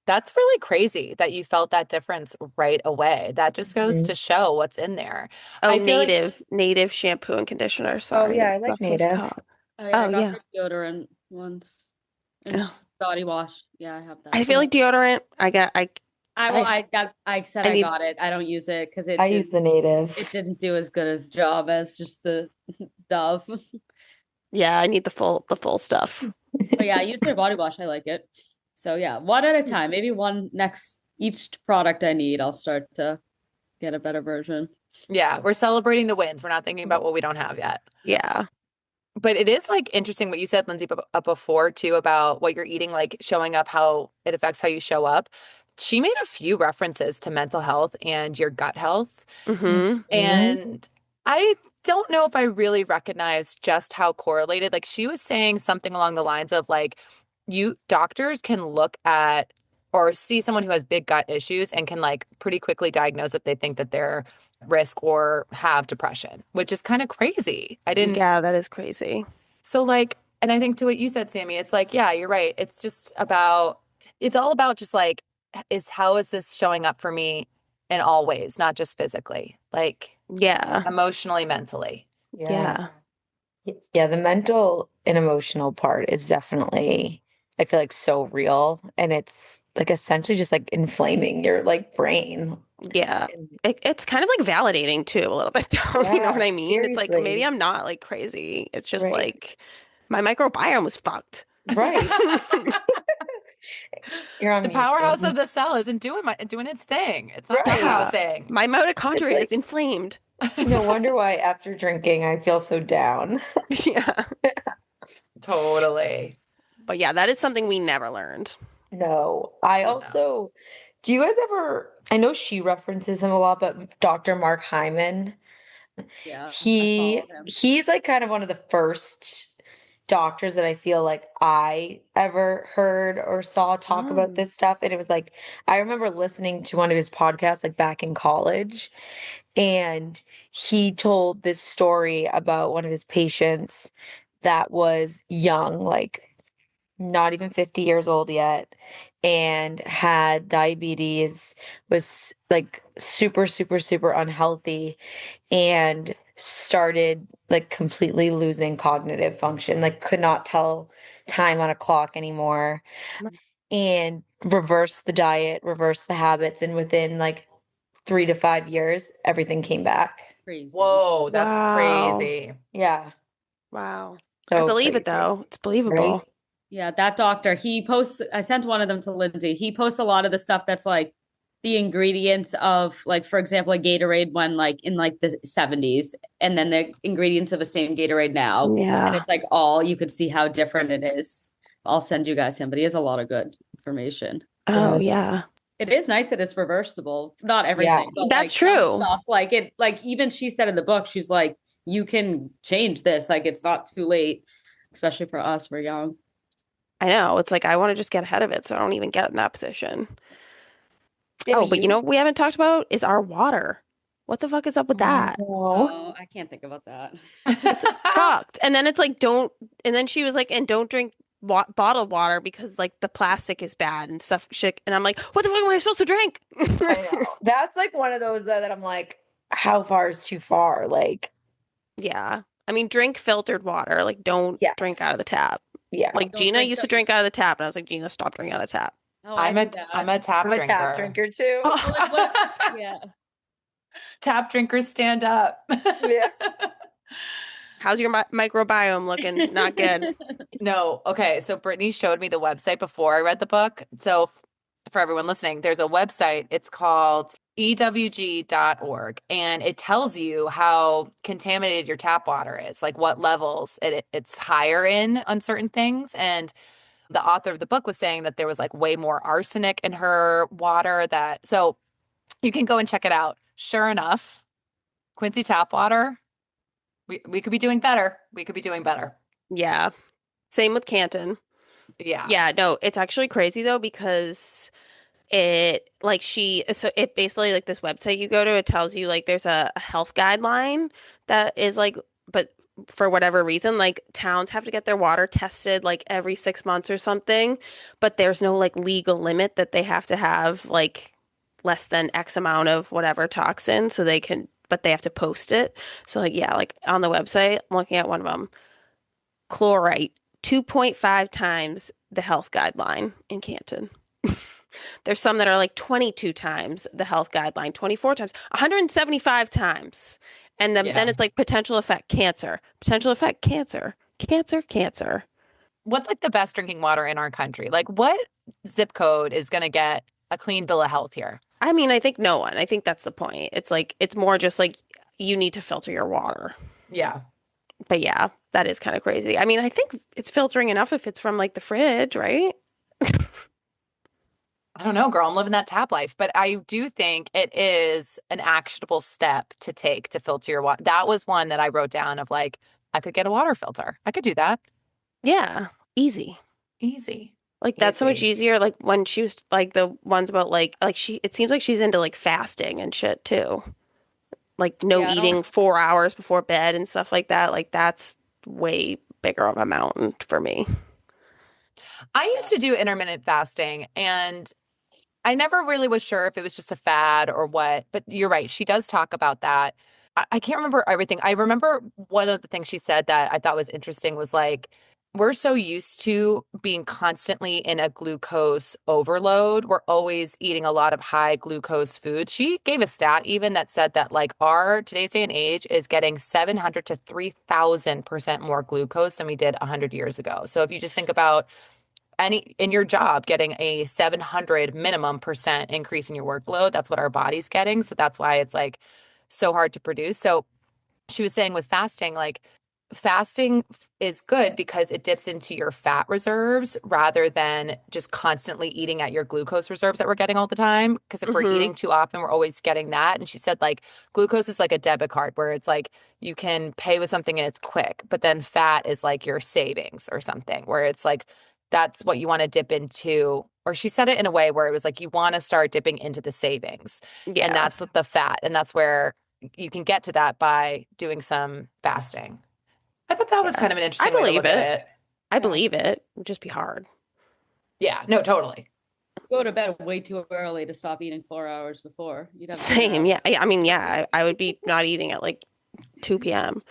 That's really crazy that you felt that difference right away. That just goes Mhm. to show what's in there. Oh, I feel like, native shampoo and conditioner. Oh yeah, Sorry, I like that's what it's native. called. Oh yeah, Oh I got yeah. the deodorant once and Oh. just body wash. Yeah, I have that. I feel like deodorant. I I said I I need. got it. I don't use it because I use the it native. didn't do as good as job as just the Dove. Yeah, I need the full stuff. But yeah, I use their body wash. I like it. So yeah, one at a time. Maybe one next each product I need, I'll start to get a better version. yeah, we're celebrating the wins. We're not thinking about what we don't have yet. Yeah. But it is like interesting what you said, Lindsay, before too, about what you're eating, like showing up, how it affects how you show up. She made a few references to mental health and your gut health. Mm-hmm. Mhm. And I don't know if I really recognize just how correlated. Like she was saying something along the lines of like, you doctors can look at or see someone who has big gut issues and can like pretty quickly diagnose if they think that they're risk or have depression, which is kind of crazy. I didn't Yeah, that is crazy. so like, and I think to what you said, Sammy, it's like, yeah, you're right. It's just about, it's all about just like, is how is this showing up for me in all ways, not just physically, like Yeah. emotionally, mentally. Yeah. Yeah. Yeah, the mental and emotional part is definitely, I feel like so real. And it's like essentially just like inflaming your like brain. Yeah. And It's kind of like validating too, a little bit though. You know what yeah, I mean? It's like maybe seriously. I'm not like crazy. It's just Right. like my microbiome was fucked. Right. You're on The mute, powerhouse of Sam. the cell isn't doing its thing. It's not Yeah. Right. powerhousing. My It's mitochondria is like inflamed. no wonder why after drinking I feel so down. Yeah. Totally. But yeah, that is something we never learned. No, I No. also, do you guys ever, I know she references him a lot, but Dr. Mark Hyman, Yeah, I he follow him. he's like kind of one of the first doctors that I feel like I ever heard or saw talk about Oh. this stuff. And it was like I remember listening to one of his podcasts like back in college, and he told this story about one of his patients that was young, like not even 50 years old yet, and had diabetes, was like super, super, super unhealthy, and started like completely losing cognitive function, like could not tell time on a clock anymore, and reversed the diet, reversed the habits, and within like 3 to 5 years, everything came back. Crazy. Whoa, that's Wow. crazy. Yeah. Wow. I So believe it crazy. though. It's believable. Right? Yeah, that doctor, he posts, I sent one of them to Lindsey. He posts a lot of the stuff that's like the ingredients of, like, for example, a Gatorade one like in like the 70s, and then the ingredients of the same Gatorade now. And Yeah. it's like all, you could see how different it is. I'll send you guys him, but he has a lot of good information. Oh, Good. yeah. It is nice that it's reversible. Not Yeah. everything, but That's like some true. stuff, like it, like even she said in the book, she's like, you can change this. Like it's not too late, especially for us. We're young. I know. It's like I want to just get ahead of it so I don't even get in that position. Sammy, Oh, but you know what we haven't talked about is our water. What the fuck is up with Oh, that? no. Oh, I can't think about that. It's fucked. And then it's like, don't, and then she was like, and don't drink bottled water because like the plastic is bad and stuff shit. And I'm like, what the fuck am I supposed to drink? I know. That's like one of those that I'm like, how far is too far? Like, Yeah. I mean, drink filtered water. Like, don't drink out of yes. the tap. Yeah. Like Don't Gina drink used to drink out of the tap, and I was like, Gina, stop drinking out of the tap. Oh, I do that. I'm a tap I'm a tap drinker. drinker too. Well, like, what? Yeah. Tap drinkers stand up. Yeah. How's your microbiome looking? Not good. No. Okay. So Brittany showed me the website before I read the book. So for everyone listening, there's a website. It's called ewg.org, and it tells you how contaminated your tap water is, like what levels it's higher in on certain things. And the author of the book was saying that there was like way more arsenic in her water, that so you can go and check it out. Sure enough, Quincy tap water, we could be doing better. We could be doing better. Yeah. Same with Canton. Yeah. Yeah, no, it's actually crazy though because it basically like this website you go to, it tells you like there's a health guideline that is like, but for whatever reason, like towns have to get their water tested like every 6 months or something, but there's no like legal limit that they have to have like less than X amount of whatever toxin so they can, but they have to post it. So like, yeah, like on the website, I'm looking at one of them, chlorite, 2.5 times the health guideline in Canton. There's some that are like 22 times the health guideline, 24 times, 175 times. And then it's like potential effect cancer, potential effect cancer, cancer, cancer. What's like the best drinking water in our country? Like what zip code is going to get a clean bill of health here? I mean, I think no one. I think that's the point. It's like, it's more just like you need to filter your water. Yeah. But yeah, that is kind of crazy. I mean, I think it's filtering enough if it's from like the fridge, right? I don't know, girl. I'm living that tap life, but I do think it is an actionable step to take to filter your water. That was one that I wrote down of like, I could get a water filter. I could do that. Yeah, easy. Easy. Like that's so much Easy. easier. Like when she was like the ones about like she, it seems like she's into like fasting and shit too. Like no Yeah, I eating don't. 4 hours before bed and stuff like that. Like that's way bigger of a mountain for me. I used to do intermittent fasting, and I never really was sure if it was just a fad or what, but you're right. She does talk about that. I can't remember everything. I remember one of the things she said that I thought was interesting was like, we're so used to being constantly in a glucose overload. We're always eating a lot of high glucose foods. She gave a stat even that said that like our today's day and age is getting 700 to 3,000% more glucose than we did 100 years ago. So if you just think about any in your job getting a 700 minimum percent increase in your workload, that's what our body's getting. So that's why it's like so hard to produce. So she was saying with fasting, like fasting is good because it dips into your fat reserves rather than just constantly eating at your glucose reserves that we're getting all the time. Because if we're Mm-hmm. eating too often, we're always getting that. And she said like glucose is like a debit card where it's like you can pay with something and it's quick, but then fat is like your savings or something where it's like that's what you want to dip into. Or she said it in a way where it was like you want to start dipping into the savings. And Yeah. that's what the fat, and that's where you can get to that by doing some fasting. I thought that was Yeah. kind of an I interesting way to believe look at it. it. I Yeah. believe it. It would just be hard. Yeah, no, totally. Go to bed way too early to stop eating 4 hours before. You'd have a Same. nap. Yeah. I mean, yeah, I would be not eating at like 2 p.m.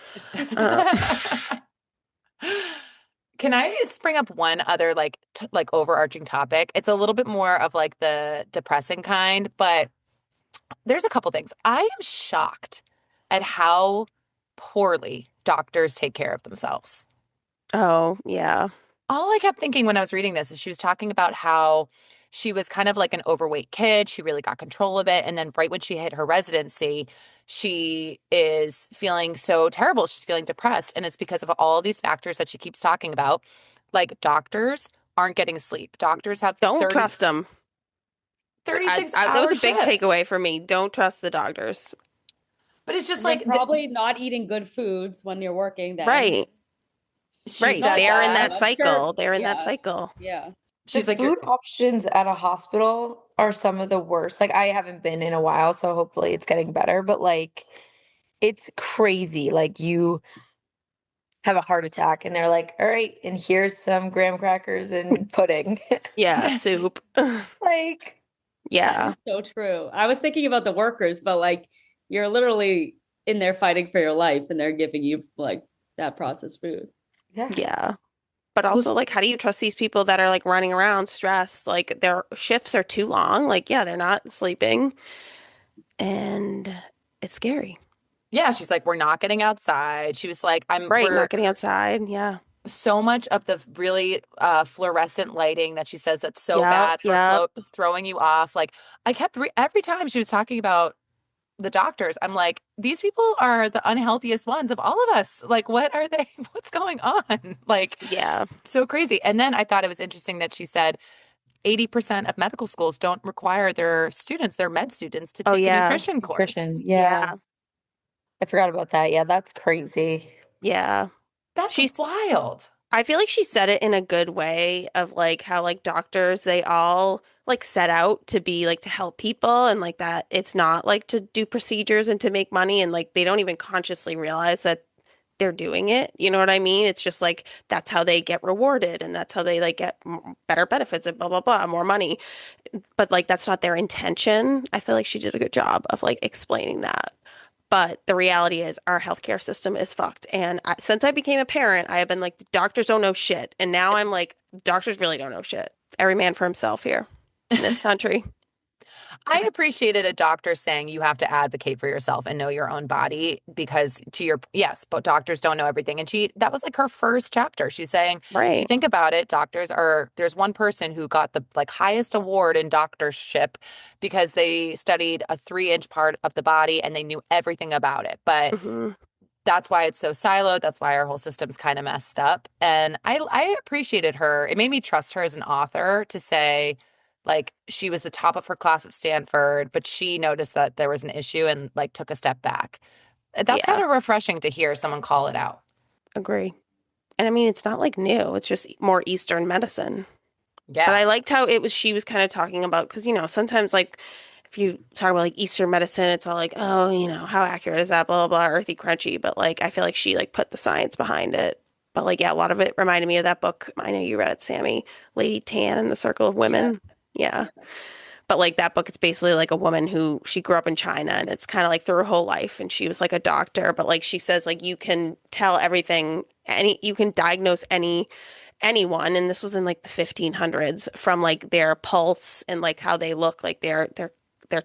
Uh, Can I just bring up one other like overarching topic? It's a little bit more of like the depressing kind, but there's a couple things. I am shocked at how poorly doctors take care of themselves. Oh, yeah. All I kept thinking when I was reading this is she was talking about how she was kind of like an overweight kid. She really got control of it. And then right when she hit her residency, she is feeling so terrible. She's feeling depressed. And it's because of all these factors that she keeps talking about. Like doctors aren't getting sleep. Doctors have Don't trust them. 36 That was hour a big shift. takeaway for me. Don't trust the doctors. But it's just And they're like, probably not eating good foods when you're working then. Right. she Right. said They're in that. that cycle. Sure. They're in that Yeah. cycle. Yeah. She's The like, food options at a hospital are some of the worst. Like I haven't been in a while, so hopefully it's getting better, but like it's crazy. Like you have a heart attack and they're like, "All right, and here's some graham crackers and pudding." Yeah, soup. Like That Yeah. is so true. I was thinking about the workers, but like you're literally in there fighting for your life and they're giving you like that processed food. yeah. Yeah. But also, like, how do you trust these people that are like running around stressed? Like, their shifts are too long. Like, yeah, they're not sleeping. And it's scary. yeah, she's like, we're not getting outside. She was like, Right. we're Not getting outside. Yeah. so much of the really fluorescent lighting that she says that's so Yeah. bad for Yeah. throwing you off. Like I kept every time she was talking about the doctors, I'm like, these people are the unhealthiest ones of all of us. Like, what are they? What's going on? Like, Yeah. so crazy. And then I thought it was interesting that she said 80% of medical schools don't require their students, their med students, to Oh, take a yeah. nutrition course. Nutrition. Yeah. Yeah. I forgot about that. Yeah, that's crazy. Yeah. That's She's wild. I feel like she said it in a good way of like how like doctors, they all like set out to be like to help people and like that it's not like to do procedures and to make money and like they don't even consciously realize that they're doing it. You know what I mean? It's just like that's how they get rewarded and that's how they like get better benefits and blah blah blah, more money. But like that's not their intention. I feel like she did a good job of like explaining that. But the reality is, our healthcare system is fucked. And since I became a parent, I have been like, doctors don't know shit. And now I'm like, doctors really don't know shit. Every man for himself here in this country. I appreciated a doctor saying you have to advocate for yourself and know your own body because yes, but doctors don't know everything. And that was like her first chapter. She's saying, if you Right. think about it, there's one person who got the like highest award in doctorship because they studied a 3-inch part of the body and they knew everything about it. But Hmm. that's why it's so siloed. That's why our whole system's kind of messed up. And I appreciated her. It made me trust her as an author to say, like, she was the top of her class at Stanford, but she noticed that there was an issue and like took a step back. That's kind Yeah, of refreshing to hear someone call it out. agree. And I mean, it's not like new, it's just more Eastern medicine. But Yeah. I liked how she was kind of talking about, because, sometimes like if you talk about like Eastern medicine, it's all like, oh, how accurate is that? Blah, blah, blah, earthy, crunchy. But like, I feel like she like put the science behind it. But like, yeah, a lot of it reminded me of that book. I know you read it, Sammy, Lady Tan and the Circle of Women. Yeah. But like that book, it's basically like a woman who she grew up in China and it's kind of like through her whole life. And she was like a doctor, but like she says, like you can tell everything, you can diagnose anyone, and this was in like the 1500s, from like their pulse and like how they look, like their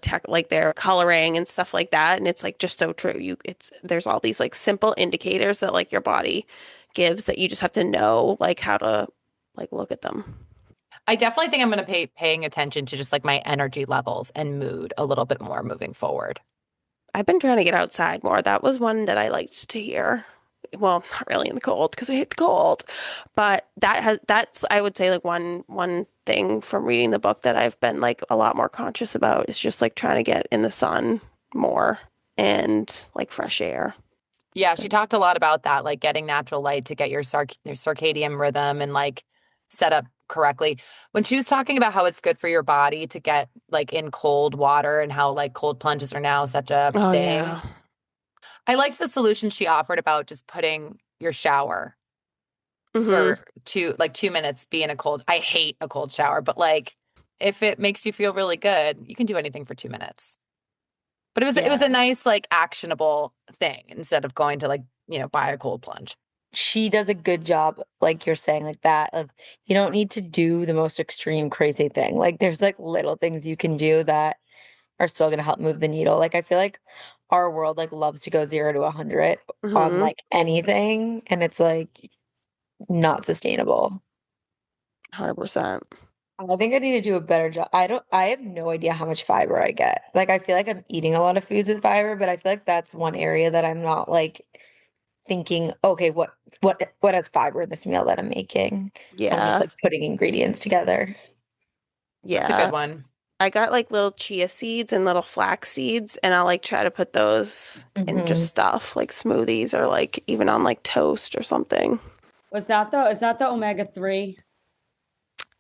tech, like their coloring and stuff like that. And it's like just so true. There's all these like simple indicators that like your body gives that you just have to know like how to like look at them. I definitely think I'm going to paying attention to just like my energy levels and mood a little bit more moving forward. I've been trying to get outside more. That was one that I liked to hear. Well, not really in the cold because I hate the cold, but that's I would say like one thing from reading the book that I've been like a lot more conscious about is just like trying to get in the sun more and like fresh air. Yeah, she talked a lot about that, like getting natural light to get your circadian rhythm and like set up correctly. When she was talking about how it's good for your body to get like in cold water and how like cold plunges are now such a Oh thing. yeah. I liked the solution she offered about just putting your shower Mm-hmm. for 2 minutes be in a cold. I hate a cold shower, but like if it makes you feel really good, you can do anything for 2 minutes. But it was a nice like actionable thing instead of going to like, buy a cold plunge. She does a good job, like you're saying, like that, of you don't need to do the most extreme, crazy thing. Like there's like little things you can do that are still going to help move the needle. Like I feel like our world like loves to go 0 to 100 on Mm-hmm. like anything, and it's like not sustainable. 100%. I think I need to do a better job. I have no idea how much fiber I get. Like I feel like I'm eating a lot of foods with fiber, but I feel like that's one area that I'm not like thinking, okay, what has fiber in this meal that I'm making? I'm just Yeah. like putting ingredients together. That's a good Yeah. one. I got like little chia seeds and little flax seeds, and I'll like try to put those in just Hmm. stuff like smoothies or like even on like toast or something. Is that the omega-3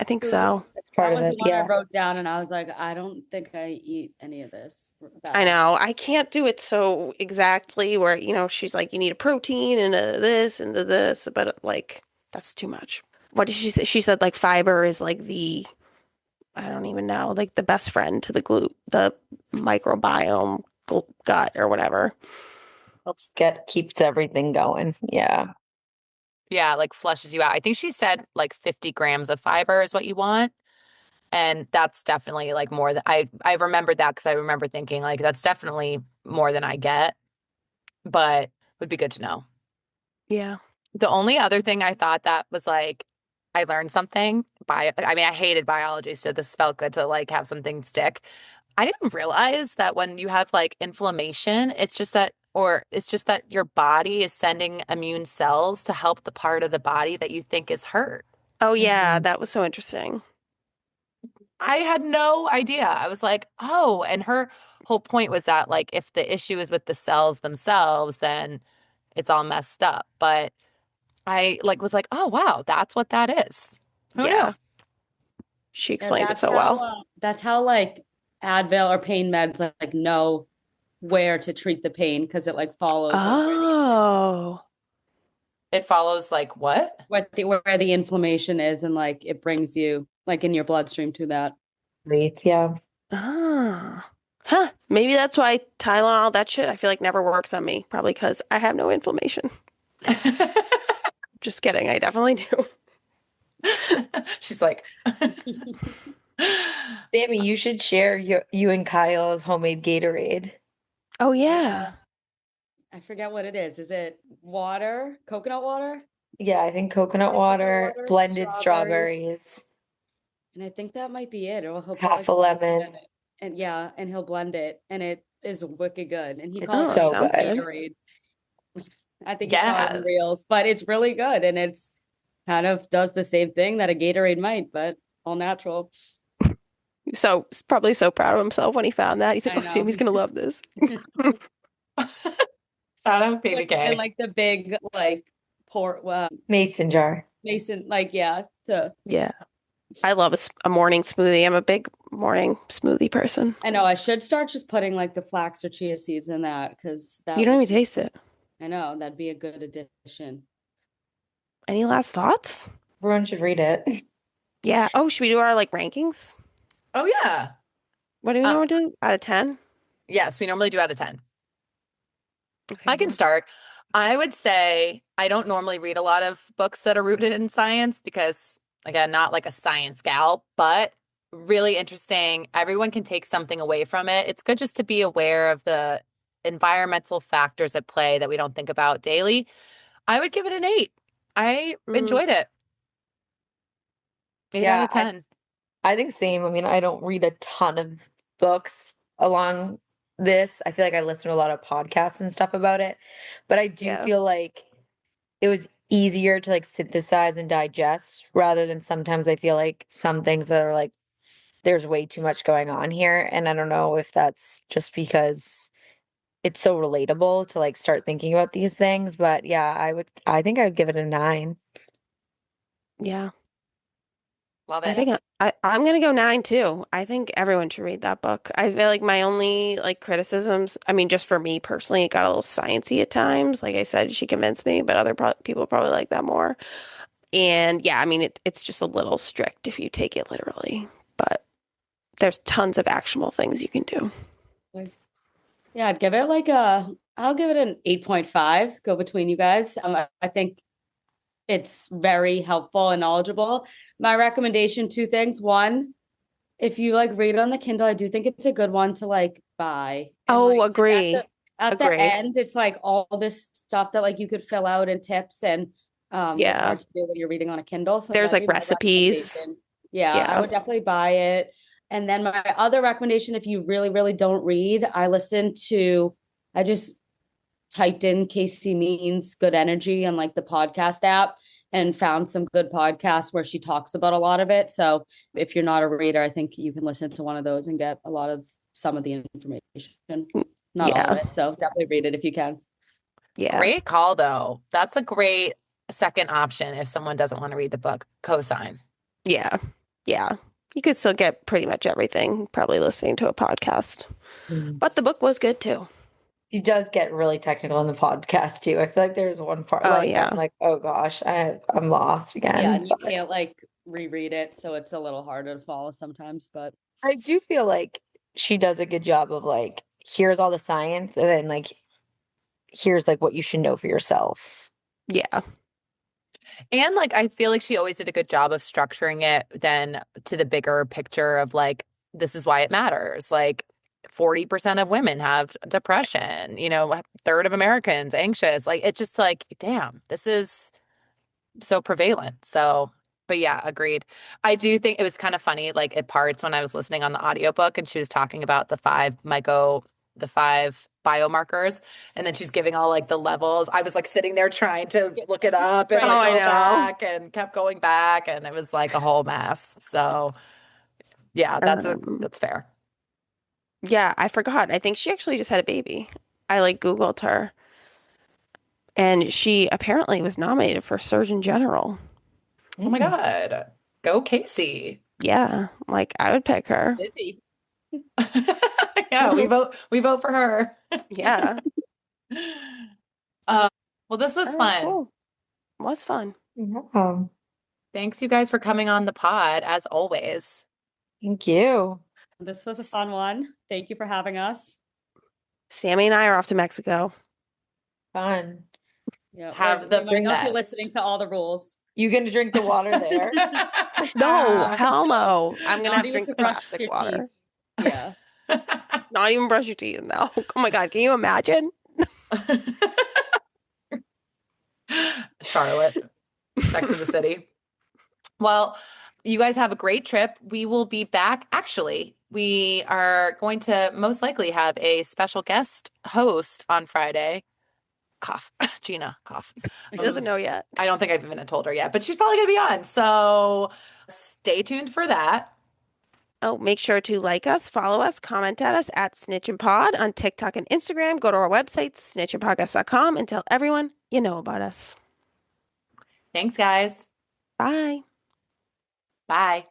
I think food? so. That's part That of was the it. one I Yeah. wrote down, and I was like, I don't think I eat any of this. That I has know. I can't do it so exactly where, she's like, you need a protein and a this and a this, but like that's too much. What did she say? She said like fiber is like I don't even know, like the best friend to the microbiome gut or whatever. Helps keeps everything going. Yeah. Yeah, like flushes you out. I think she said like 50 grams of fiber is what you want. And that's definitely like more than I remembered that because I remember thinking like that's definitely more than I get, but would be good to know. Yeah. The only other thing I thought that was like I learned something I mean I hated biology, so this felt good to like have something stick. I didn't realize that when you have like inflammation, it's just that your body is sending immune cells to help the part of the body that you think is hurt. Oh yeah, Mhm. that was so interesting. I had no idea. I was like, oh, and her whole point was that like if the issue is with the cells themselves, then it's all messed up. But I like was like, oh wow, that's what that is. Who Yeah. knew? She Yeah, explained it so well. that's how like Advil or pain meds like know where to treat the pain because it like follows like Oh. It follows like what? where the inflammation is and like it brings you like in your bloodstream to that. Yeah. Ah. Huh. Maybe that's why Tylenol, all that shit, I feel like never works on me. Probably because I have no inflammation. Just kidding. I definitely do. She's like, Sammy, you should share you and Kyle's homemade Gatorade. Oh, Yeah. yeah. I forget what it is. Is it water? Coconut water? Yeah, I think coconut Coconut water, water, blended strawberries, strawberries, and I think that might be it. Or he'll put half like a cinnamon in lemon. it. And yeah, and he'll blend it and it is wicked good. And he It's calls Oh, it it so baby sounds good. good. Gatorade. I think he saw it in yes. Reels, but it's really good and it's kind of does the same thing that a Gatorade might, but all natural. So, he's probably so proud of himself when he found that. He's like, I oh, know. Sammy's gonna love this. Shout out Baby Puts it in K. like the big like port Mason jar. mason like yeah to Yeah. I love a morning smoothie. I'm a big morning smoothie person. I know I should start just putting like the flax or chia seeds in that because You that don't would even taste it. I know that'd be a good addition. Any last thoughts? Everyone should read it. Yeah. Oh, should we do our like rankings? Oh yeah. What do we Uh, normally do? Out of 10? yes, we normally do out of 10. Okay, I can well, start. I would say I don't normally read a lot of books that are rooted in science because, again, not like a science gal, but really interesting. Everyone can take something away from it. It's good just to be aware of the environmental factors at play that we don't think about daily. I would give it an 8. I mm, enjoyed it. 8 out Yeah, of 10. I think same. I mean, I don't read a ton of books along this. I feel like I listen to a lot of podcasts and stuff about it, but I do yeah. feel like it was easier to like synthesize and digest rather than sometimes I feel like some things that are like there's way too much going on here, and I don't know if that's just because it's so relatable to like start thinking about these things, but yeah, I think I would give it a 9. Yeah. Love I it. think I'm gonna go 9 too. I think everyone should read that book. I feel like my only like criticisms, I mean, just for me personally, it got a little sciencey at times. Like I said, she convinced me, but other people probably like that more. And yeah, I mean, it's just a little strict if you take it literally, but there's tons of actionable things you can do. Like, yeah, I'd give it like a I'll give it an 8.5. Go between you guys. I think it's very helpful and knowledgeable. My recommendation, two things. One, if you like read it on the Kindle, I do think it's a good one to like buy. And Oh, like agree. at the Agree. end, it's like all this stuff that like you could fill out and tips and it's Yeah. hard to do when you're reading on a Kindle. So There's that'd like be my recipes. recommendation. Yeah, I Yeah. would definitely buy it. And then my other recommendation, if you really, really don't read, I just typed in Casey Means Good Energy and like the podcast app and found some good podcasts where she talks about a lot of it. So if you're not a reader, I think you can listen to one of those and get a lot of some of the information, not all of Yeah. it. So definitely read it if you can. Yeah. Great call, though. That's a great second option if someone doesn't want to read the book. Cosign. Yeah. Yeah. You could still get pretty much everything probably listening to a podcast. But the book was good too. He does get really technical in the podcast too. I feel like there's one part Oh, like yeah. I'm like, oh gosh, I'm lost again. Yeah, and you But can't like reread it, so it's a little harder to follow sometimes. But I do feel like she does a good job of like, here's all the science, and then like, here's like what you should know for yourself. Yeah. And like, I feel like she always did a good job of structuring it then to the bigger picture of like, this is why it matters. Like, 40% of women have depression, a third of Americans anxious. Like, it's just like, damn, this is so prevalent. So, but yeah, agreed. I do think it was kind of funny, like at parts when I was listening on the audiobook and she was talking about the five biomarkers, and then she's giving all like the levels. I was like sitting there trying to look it up and Right. like Oh, I go know. back and kept going back, and it was like a whole mess. So yeah, that's fair. Yeah, I forgot. I think she actually just had a baby. I like Googled her. And she apparently was nominated for Surgeon General. Oh my God. Go Casey. Yeah, like I would pick her. busy. Yeah, we vote for her. Yeah. Well, this was All right, fun. cool. Was fun. Yeah. Thanks you guys for coming on the pod as always. Thank you. This was a fun one. Thank you for having us. Sammy and I are off to Mexico. Fun. Yeah, Have we the might not be best. listening to all the rules. You gonna drink the water there? No, hell no. I'm gonna Not have to even drink to brush plastic your water. teeth. Yeah. Not even brush your teeth. No. Oh my God, can you imagine? Charlotte, Sex of the City. Well, you guys have a great trip. We will be back. Actually, we are going to most likely have a special guest host on Friday. Cough. Gina, cough. She doesn't know yet. I don't think I've even told her yet, but she's probably going to be on. So stay tuned for that. Oh, make sure to like us, follow us, comment at us at snitchinpod on TikTok and Instagram. Go to our website, snitchinpodcast.com, and tell everyone you know about us. Thanks, guys. Bye. Bye.